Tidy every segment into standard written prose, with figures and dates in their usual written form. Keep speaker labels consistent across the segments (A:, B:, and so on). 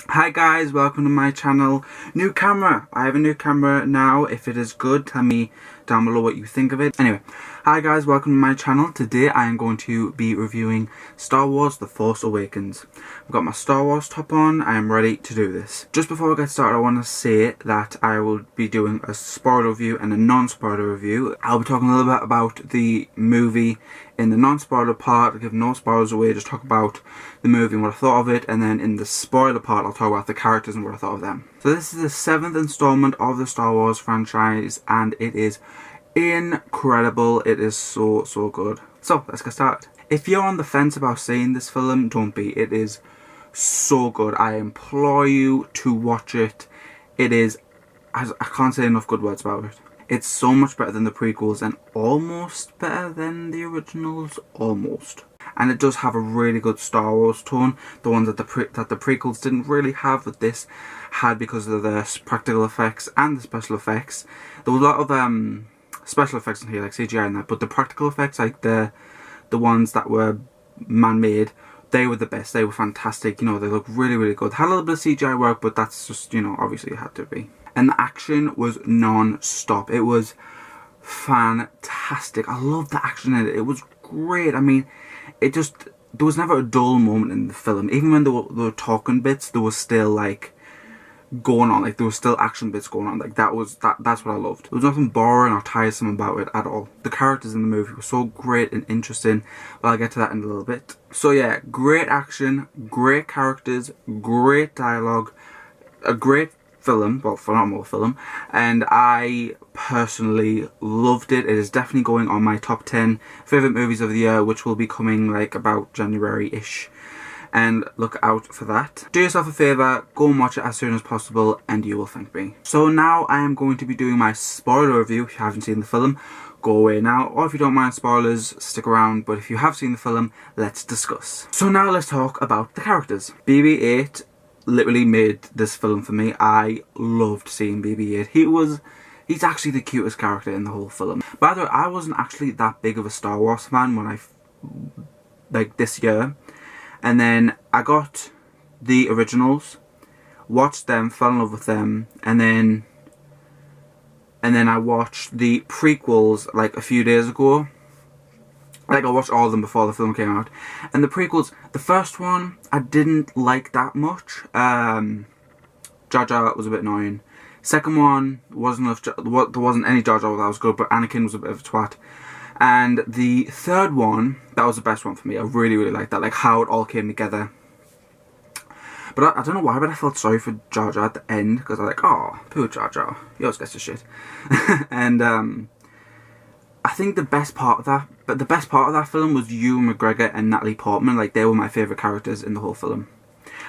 A: Hi guys, welcome to my channel. New camera. I have a new camera now. If it is good, tell me down below what you think of it. Anyway, hi guys, welcome to my channel. Today I am going to be reviewing Star Wars The Force Awakens. I've got my Star Wars top on. I am ready to do this. Just before I get started, I want to say that I will be doing a spoiler review and a non-spoiler review. I'll be talking a little bit about the movie in the non-spoiler part. I'll give no spoilers away, just talk about the movie and what I thought of it, and then in the spoiler part I'll talk about the characters and what I thought of them. So this is the 7th installment of the Star Wars franchise and it is incredible. It is so good. So let's get started. If you're on the fence about seeing this film, don't be. It is so good. I implore you to watch it. It is, I can't say enough good words about it. It's so much better than the prequels and almost better than the originals, almost. And it does have a really good Star Wars tone, the ones that the prequels didn't really have, but this had because of the practical effects and the special effects. There was a lot of special effects in here, like CGI and that, but the practical effects, like the ones that were man-made, they were the best. They were fantastic. You know, they look really good. Had a little bit of CGI work, but that's just, you know, obviously it had to be. And the action was non-stop. It was fantastic. I loved the action in it. It was great. I mean, it just, there was never a dull moment in the film. Even when there were talking bits, there was still like going on. Like there was still action bits going on. Like that's what I loved. There was nothing boring or tiresome about it at all. The characters in the movie were so great and interesting. But I'll get to that in a little bit. So yeah, great action, great characters, great dialogue, a great film, well, phenomenal film, and I personally loved it. It is definitely going on my top 10 favourite movies of the year, which will be coming like about January-ish, and look out for that. Do yourself a favour, go and watch it as soon as possible and you will thank me. So now I am going to be doing my spoiler review. If you haven't seen the film, go away now, or if you don't mind spoilers, stick around, but if you have seen the film, let's discuss. So now let's talk about the characters. BB-8 literally made this film for me. I loved seeing BB-8. He's actually the cutest character in the whole film. By the way, I wasn't actually that big of a Star Wars fan when like this year, and then I got the originals, watched them, fell in love with them, and then I watched the prequels like a few days ago. Like I watched all of them before the film came out, and the prequels, the first one I didn't like that much. Jar Jar was a bit annoying. Second one wasn't enough. There wasn't any Jar Jar that was good, but Anakin was a bit of a twat. And the third one, that was the best one for me. I really liked that, like how it all came together. But I don't know why, but I felt sorry for Jar Jar at the end because I was like, oh, poor Jar Jar, he always gets the shit. And I think the best part of that film was Ewan McGregor and Natalie Portman. Like they were my favourite characters in the whole film.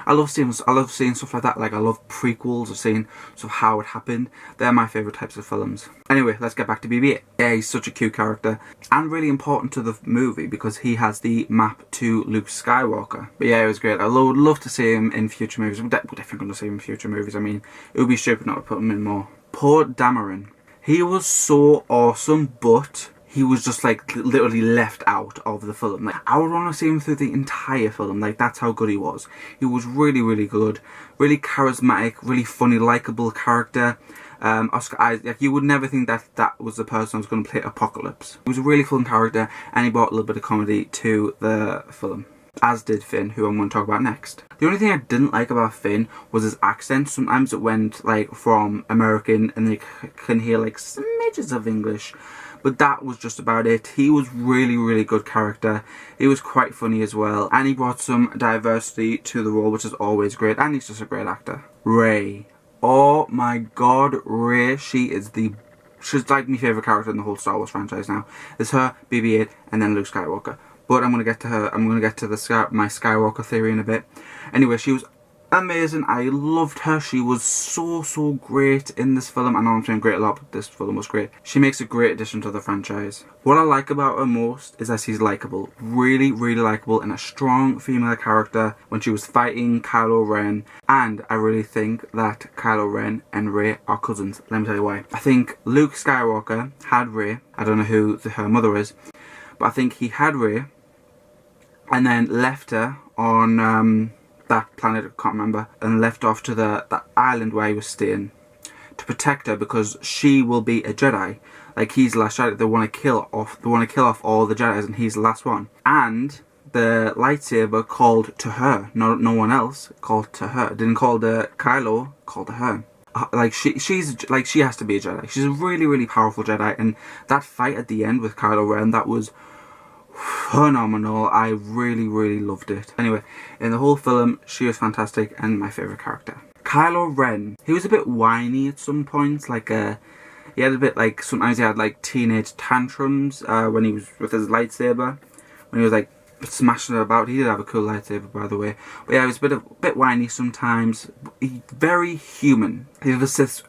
A: I love seeing stuff like that. Like I love prequels of seeing sort of how it happened. They're my favourite types of films. Anyway, let's get back to BB-8. Yeah, he's such a cute character and really important to the movie because he has the map to Luke Skywalker. But yeah, it was great. I would love to see him in future movies. We're definitely going to see him in future movies. I mean, it would be stupid not to put him in more. Poor Dameron. He was so awesome, but he was just like literally left out of the film. Like I would want to see him through the entire film. Like that's how good he was. He was really good, really charismatic, really funny, likable character. Oscar Isaac, like, you would never think that was the person who was going to play Apocalypse. He was a really fun character and he brought a little bit of comedy to the film. As did Finn, who I'm going to talk about next. The only thing I didn't like about Finn was his accent. Sometimes it went like from American and you can hear like smidges of English. But that was just about it. He was really good character. He was quite funny as well. And he brought some diversity to the role, which is always great. And he's just a great actor. Rey. Oh my god, Rey. She's like my favourite character in the whole Star Wars franchise now. It's her, BB-8, and then Luke Skywalker. But I'm going to get to her. I'm going to get to my Skywalker theory in a bit. Anyway, she was amazing. I loved her. She was so great in this film. I know I'm saying great a lot, but this film was great. She makes a great addition to the franchise. What I like about her most is that she's likable. Really likable and a strong female character when she was fighting Kylo Ren. And I really think that Kylo Ren and Rey are cousins. Let me tell you why. I think Luke Skywalker had Rey. I don't know who her mother is, but I think he had Rey and then left her on that planet, I can't remember, and left off to the island where he was staying to protect her because she will be a Jedi. Like, he's the last Jedi. They want to kill off all the Jedis, and he's the last one. And the lightsaber called to her, no one else, called to her. It didn't call to Kylo, called to her. Like, she has to be a Jedi. She's a really, really powerful Jedi, and that fight at the end with Kylo Ren, that was phenomenal. I really, really loved it. Anyway, in the whole film, she was fantastic and my favourite character. Kylo Ren, he was a bit whiny at some points, like he had a bit like, sometimes he had like teenage tantrums when he was with his lightsaber, when he was like smashing it about. He did have a cool lightsaber, by the way, but yeah, he was a bit whiny sometimes. Very human. The other Siths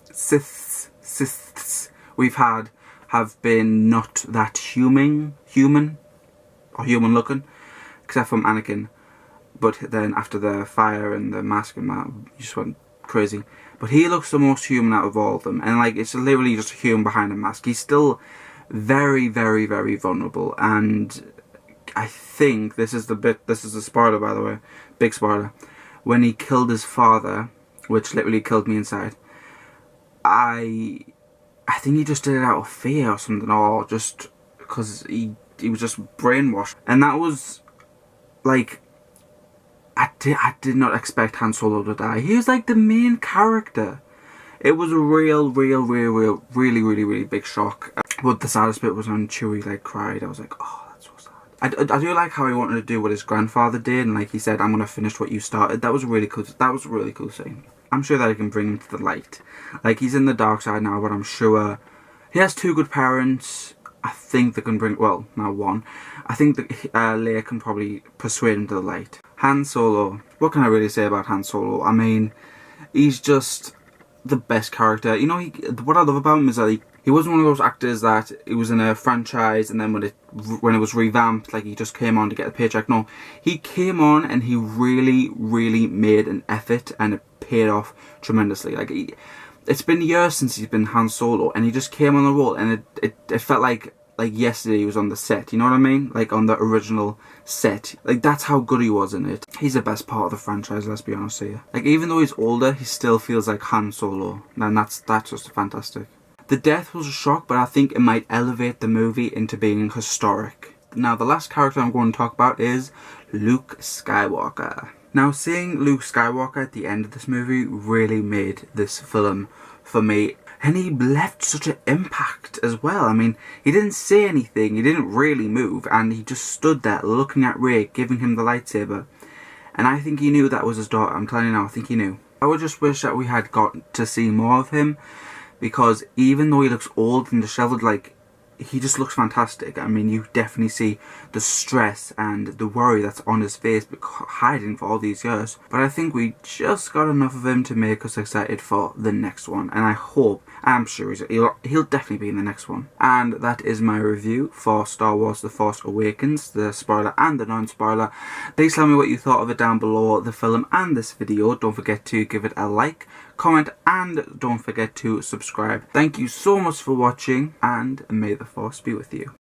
A: we've had have been not that human or human looking, except from Anakin. But then after the fire and the mask and that, you just went crazy. But he looks the most human out of all of them, and like, it's literally just a human behind a mask. He's still very, very, very vulnerable, and I think this is a spoiler, by the way, big spoiler. When he killed his father, which literally killed me inside, I think he just did it out of fear or something, or just because he was just brainwashed. And that was like, I did not expect Han Solo to die. He was like the main character. It was a really big shock. But the saddest bit was when Chewie like cried. I was like, oh, that's so sad. I do like how he wanted to do what his grandfather did, and like he said, I'm gonna finish what you started. That was a really cool. That was a really cool thing. I'm sure that I can bring him to the light. Like, he's in the dark side now, but I'm sure he has two good parents. I think they can bring, well, now one. I think that Leia can probably persuade him to the light. Han Solo. What can I really say about Han Solo? I mean, he's just the best character. You know, what I love about him is that he wasn't one of those actors that it was in a franchise and then when it was revamped, like, he just came on to get a paycheck. No, he came on and he really made an effort, and it paid off tremendously. Like, it's been years since he's been Han Solo, and he just came on the role, and it felt like yesterday he was on the set, you know what I mean? Like, on the original set. Like, that's how good he was in it. He's the best part of the franchise, let's be honest here. Like, even though he's older, he still feels like Han Solo, and that's just fantastic. The death was a shock, but I think it might elevate the movie into being historic. Now, the last character I'm going to talk about is Luke Skywalker. Now, seeing Luke Skywalker at the end of this movie really made this film for me. And he left such an impact as well. I mean, he didn't say anything, he didn't really move, and he just stood there looking at Rey, giving him the lightsaber. And I think he knew that was his daughter. I'm telling you now, I think he knew. I would just wish that we had got to see more of him, because even though he looks old and disheveled, like, he just looks fantastic. I mean, you definitely see the stress and the worry that's on his face, hiding for all these years. But I think we just got enough of him to make us excited for the next one. And I'm sure he'll definitely be in the next one. And that is my review for Star Wars The Force Awakens, the spoiler and the non-spoiler. Please tell me what you thought of it down below, the film and this video. Don't forget to give it a like, comment, and don't forget to subscribe. Thank you so much for watching, and may the Force be with you.